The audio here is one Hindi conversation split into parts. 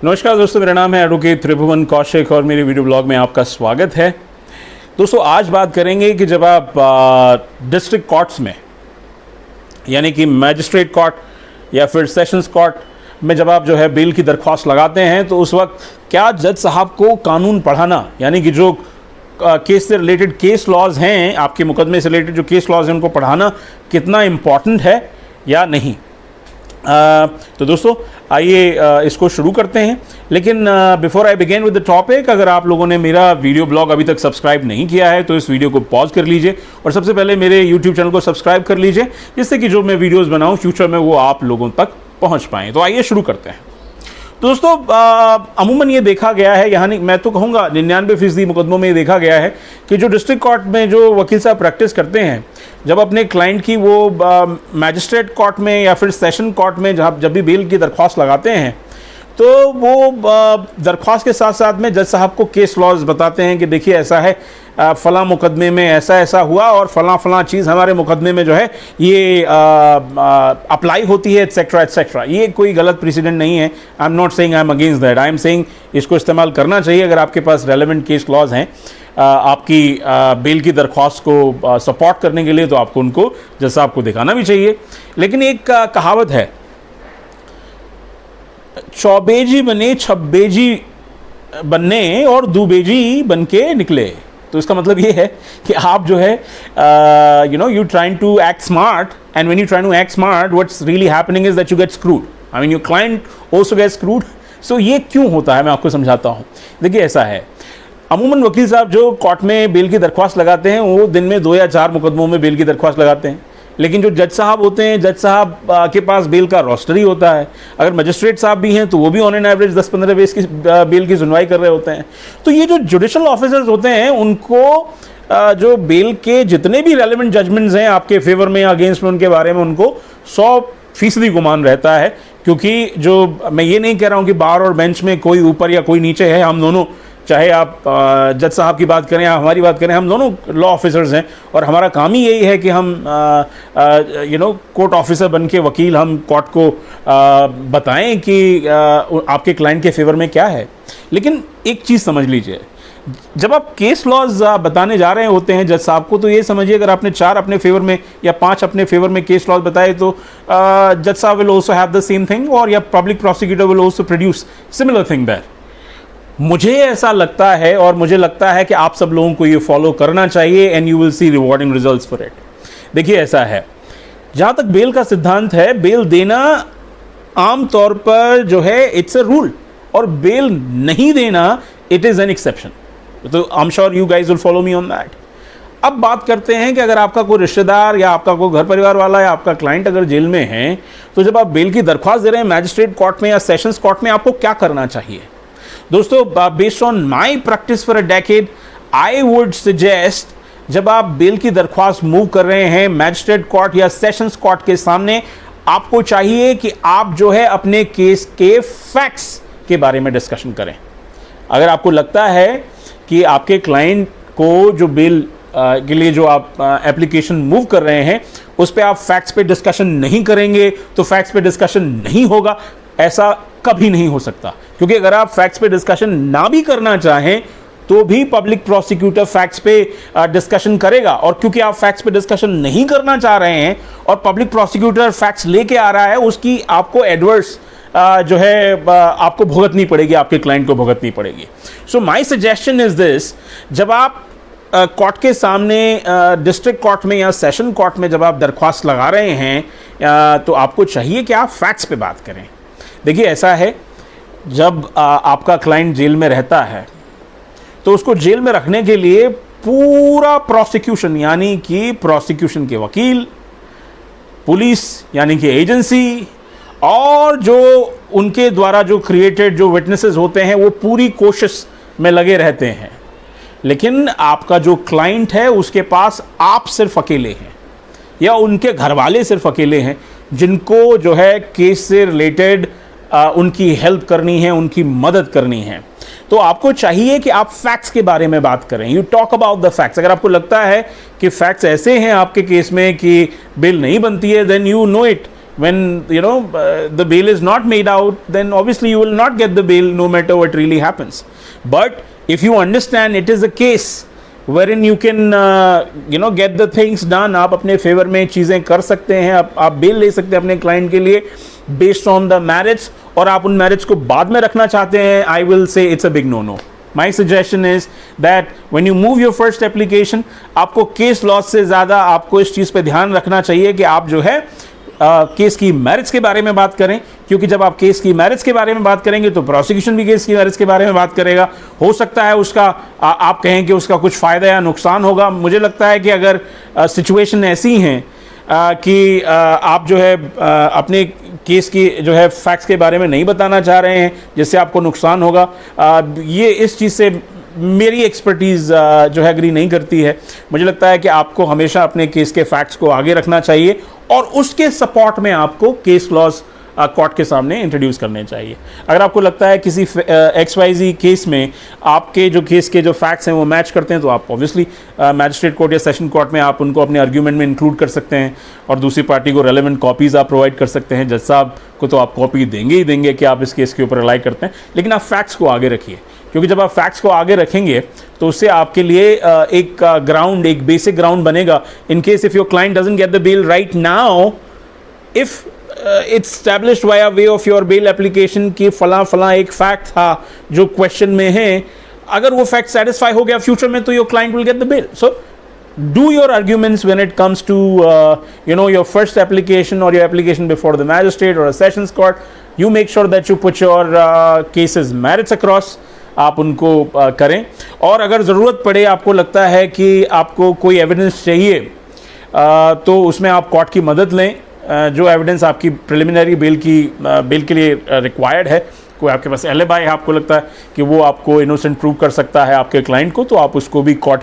नमस्कार दोस्तों, मेरा नाम है एडवोकेट त्रिभुवन कौशिक और मेरे वीडियो ब्लॉग में आपका स्वागत है। दोस्तों, आज बात करेंगे कि जब आप डिस्ट्रिक्ट कोर्ट्स में यानी कि मैजिस्ट्रेट कोर्ट या फिर सेशंस कोर्ट में जब आप जो है बेल की दरख्वास्त लगाते हैं तो उस वक्त क्या जज साहब को कानून पढ़ाना यानी कि जो केस से रिलेटेड केस लॉज हैं, आपके मुकदमे से रिलेटेड जो केस लॉज हैं उनको पढ़ाना कितना इम्पॉर्टेंट है या नहीं। तो दोस्तों आइए इसको शुरू करते हैं। लेकिन before I begin with the topic, अगर आप लोगों ने मेरा वीडियो ब्लॉग अभी तक सब्सक्राइब नहीं किया है तो इस वीडियो को पॉज कर लीजिए और सबसे पहले मेरे यूट्यूब चैनल को सब्सक्राइब कर लीजिए, जिससे कि जो मैं वीडियोस बनाऊं फ्यूचर में वो आप लोगों तक पहुंच पाएँ। तो आइए शुरू करते हैं। तो दोस्तों अमूमन ये देखा गया है, यहाँ मैं तो कहूँगा 99% मुकदमों में ये देखा गया है कि जो डिस्ट्रिक्ट कोर्ट में जो वकील साहब प्रैक्टिस करते हैं, जब अपने क्लाइंट की वो मैजिस्ट्रेट कोर्ट में या फिर सेशन कोर्ट में जब भी बेल की दरख्वास्त लगाते हैं तो वो दरख्वास्त के साथ साथ में जज साहब को केस लॉज बताते हैं कि देखिए ऐसा है, फ़लाँ मुकदमे में ऐसा ऐसा हुआ और फ़लाँ चीज़ हमारे मुकदमे में जो है ये अप्लाई होती है एट्सेट्रा एट्सेट्रा। ये कोई गलत प्रेसिडेंट नहीं है। I am not saying I am against that, I am saying इसको इस्तेमाल करना चाहिए। अगर आपके पास रेलेवेंट केस लॉज हैं आपकी बेल की दरख्वास्त को सपोर्ट करने के लिए, तो आपको उनको जज साहब को दिखाना भी चाहिए। लेकिन एक कहावत है, चौबेजी बने छब्बेजी बनने और दुबेजी बन के निकले। तो इसका मतलब ये है कि आप जो है you trying to act smart, and when you trying to act smart what's really happening is that you get screwed. I mean your client also get screwed. So ये क्यों होता है मैं आपको समझाता हूँ। देखिए ऐसा है, अमूमन वकील साहब जो कोर्ट में बेल की दरख्वास्त लगाते हैं वो दिन में 2 या 4 मुकदमों में बेल की दरख्वास्त लगाते हैं। लेकिन जो जज साहब होते हैं, जज साहब के पास बेल का रोस्टर ही होता है। अगर मजिस्ट्रेट साहब भी हैं तो वो भी ऑन एन एवरेज 10-15 बेस की बेल की सुनवाई कर रहे होते हैं। तो ये जो जुडिशल ऑफिसर्स होते हैं उनको जो बेल के जितने भी रेलेवेंट जजमेंट्स हैं आपके फेवर में या अगेंस्ट में, उनके बारे में उनको 100% गुमान रहता है। क्योंकि जो मैं ये नहीं कह रहा हूँ कि बार और बेंच में कोई ऊपर या कोई नीचे है, हम दोनों, चाहे आप जज साहब की बात करें या हमारी बात करें, हम दोनों लॉ ऑफिसर्स हैं और हमारा काम ही यही है कि हम कोर्ट ऑफिसर बन के वकील हम कोर्ट को बताएं कि आपके क्लाइंट के फेवर में क्या है। लेकिन एक चीज़ समझ लीजिए, जब आप केस लॉज बताने जा रहे होते हैं जज साहब को, तो ये समझिए अगर आपने 4 अपने फेवर में या 5 अपने फेवर में केस लॉज बताए तो जज साहब will also have the same thing, और या public prosecutor will also produce similar thing that. मुझे ऐसा लगता है और मुझे लगता है कि आप सब लोगों को ये फॉलो करना चाहिए, and you will see rewarding results for it. देखिए ऐसा है, जहाँ तक बेल का सिद्धांत है, बेल देना आम तौर पर जो है इट्स अ रूल, और बेल नहीं देना इट इज़ एन एक्सेप्शन। तो I am sure you guys will follow me on that. अब बात करते हैं कि अगर आपका कोई रिश्तेदार या आपका कोई घर परिवार वाला या आपका क्लाइंट अगर जेल में है, तो जब आप बेल की दरख्वास्त दे रहे हैं मैजिस्ट्रेट कोर्ट में या सेशंस कोर्ट में, आपको क्या करना चाहिए। दोस्तों, based on my practice for a decade, I would suggest जब आप बेल की दरख्वास्त मूव कर रहे हैं मैजिस्ट्रेट कोर्ट या सेशंस कोर्ट के सामने, आपको चाहिए कि आप जो है अपने केस के फैक्ट्स के बारे में डिस्कशन करें। अगर आपको लगता है कि आपके क्लाइंट को जो बेल के लिए जो आप एप्लीकेशन मूव कर रहे हैं उस पर आप फैक्ट्स पे डिस्कशन नहीं करेंगे, तो फैक्ट्स पे डिस्कशन नहीं होगा। ऐसा कभी नहीं हो सकता, क्योंकि अगर आप फैक्ट्स पे डिस्कशन ना भी करना चाहें तो भी पब्लिक प्रोसिक्यूटर फैक्ट्स पे डिस्कशन करेगा, और क्योंकि आप फैक्ट्स पे डिस्कशन नहीं करना चाह रहे हैं और पब्लिक प्रोसिक्यूटर फैक्ट्स लेके आ रहा है, उसकी आपको एडवर्स जो है आपको भुगतनी पड़ेगी, आपके क्लाइंट को भुगतनी पड़ेगी। So my suggestion is this, जब आप कोर्ट के सामने डिस्ट्रिक्ट कोर्ट में या सेशन कोर्ट में जब आप दरख्वास्त लगा रहे हैं तो आपको चाहिए कि आप फैक्ट्स पे बात करें। देखिए ऐसा है, जब आपका क्लाइंट जेल में रहता है तो उसको जेल में रखने के लिए पूरा प्रोसिक्यूशन यानी कि प्रोसिक्यूशन के वकील, पुलिस यानी कि एजेंसी, और जो उनके द्वारा जो क्रिएटेड जो विटनेसेस होते हैं वो पूरी कोशिश में लगे रहते हैं। लेकिन आपका जो क्लाइंट है उसके पास आप सिर्फ अकेले हैं या उनके घर वाले सिर्फ अकेले हैं जिनको जो है केस से रिलेटेड उनकी हेल्प करनी है, उनकी मदद करनी है। तो आपको चाहिए कि आप फैक्ट्स के बारे में बात करें, you talk about the facts. अगर आपको लगता है कि फैक्ट्स ऐसे हैं आपके केस में कि बिल नहीं बनती है, then you know it when the bail is not made out, then obviously you will not get the bail no matter what really happens. But if you understand it is a case wherein you can get the things done, आप अपने फेवर में चीज़ें कर सकते हैं, आप बेल ले सकते हैं अपने क्लाइंट के लिए बेस्ड ऑन द मैरिज, और आप उन मैरिज को बाद में रखना चाहते हैं, I will say it's a big no no. My suggestion is that when you move your first application, आपको केस लॉस से ज़्यादा आपको इस चीज़ पे ध्यान रखना चाहिए कि आप जो है केस की मैरिज के बारे में बात करें, क्योंकि जब आप केस की मैरिज के बारे में बात करेंगे तो प्रोसिक्यूशन भी केस की मैरिज के बारे में बात करेगा. हो सकता है उसका आप कहें कि उसका कुछ फ़ायदा या नुकसान होगा. मुझे लगता है कि अगर सिचुएशन ऐसी हैं कि आप जो है अपने केस की जो है फैक्ट्स के बारे में नहीं बताना चाह रहे हैं जिससे आपको नुकसान होगा, ये इस चीज़ से मेरी एक्सपर्टीज़ जो है एग्री नहीं करती है. मुझे लगता है कि आपको हमेशा अपने केस के फैक्ट्स को आगे रखना चाहिए और उसके सपोर्ट में आपको केस लॉज कोर्ट के सामने इंट्रोड्यूस करने चाहिए. अगर आपको लगता है किसी XYZ केस में आपके जो केस के जो फैक्ट्स हैं वो मैच करते हैं, तो आप ऑब्वियसली मैजिस्ट्रेट कोर्ट या सेशन कोर्ट में आप उनको अपने आर्ग्यूमेंट में इंक्लूड कर सकते हैं और दूसरी पार्टी को रेलेवेंट कॉपीज़ आप प्रोवाइड कर सकते हैं. जज साहब को तो आप कॉपी देंगे ही देंगे कि आप इस केस के ऊपर रिलाई करते हैं, लेकिन आप फैक्ट्स को आगे रखिए, क्योंकि जब आप फैक्ट्स को आगे रखेंगे तो उससे आपके लिए एक ग्राउंड, एक बेसिक ग्राउंड बनेगा. In case if your client doesn't get the bail right now, if it's established by a way of your bail application कि फला एक फैक्ट था जो क्वेश्चन में है, अगर वो फैक्ट सेटिस्फाई हो गया फ्यूचर में तो your client will get the bill. So do your arguments when it comes to your first application or your application before the magistrate or a sessions court. You make sure that you put your cases merits across, आप उनको करें. और अगर ज़रूरत पड़े, आपको लगता है कि आपको कोई एविडेंस चाहिए, तो उसमें आप कोर्ट की मदद लें. जो एविडेंस आपकी प्रिलिमिनरी बेल के लिए रिक्वायर्ड है, कोई आपके पास एलिबाई है, आपको लगता है कि वो आपको इनोसेंट प्रूव कर सकता है आपके क्लाइंट को, तो आप उसको भी कोर्ट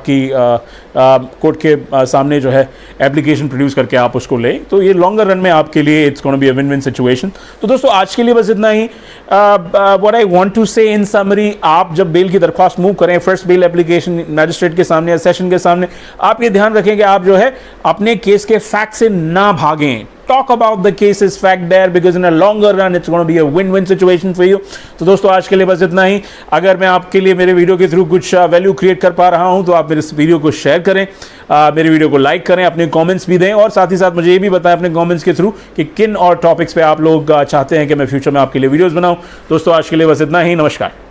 के सामने जो है एप्लीकेशन प्रोड्यूस करके आप उसको लें. तो ये लॉन्गर रन में आपके लिए it's gonna be a win win situation. तो दोस्तों आज के लिए बस इतना ही. व्हाट आई वांट टू से इन समरी, आप जब बेल की दरख्वास्त मूव करें, फर्स्ट बेल एप्लीकेशन मैजिस्ट्रेट के सामने या सेशन के सामने, आप ये ध्यान रखें कि आप जो है अपने केस के फैक्ट से ना भागें. Talk about the cases fact there, because in a longer run it's going to be a win-win situation for you. तो दोस्तों आज के लिए बस इतना ही. अगर मैं आपके लिए मेरे वीडियो के थ्रू कुछ वैल्यू क्रिएट कर पा रहा हूं तो आप मेरे इस वीडियो को शेयर करें, मेरे वीडियो को लाइक करें, अपने कमेंट्स भी दें और साथ ही साथ मुझे ये भी बताएं अपने कमेंट्स के थ्रू कि किन और टॉपिक्स पे आप लोग चाहते हैं कि मैं फ्यूचर में आपके लिए वीडियोस बनाऊं. दोस्तों आज के लिए बस इतना ही. नमस्कार.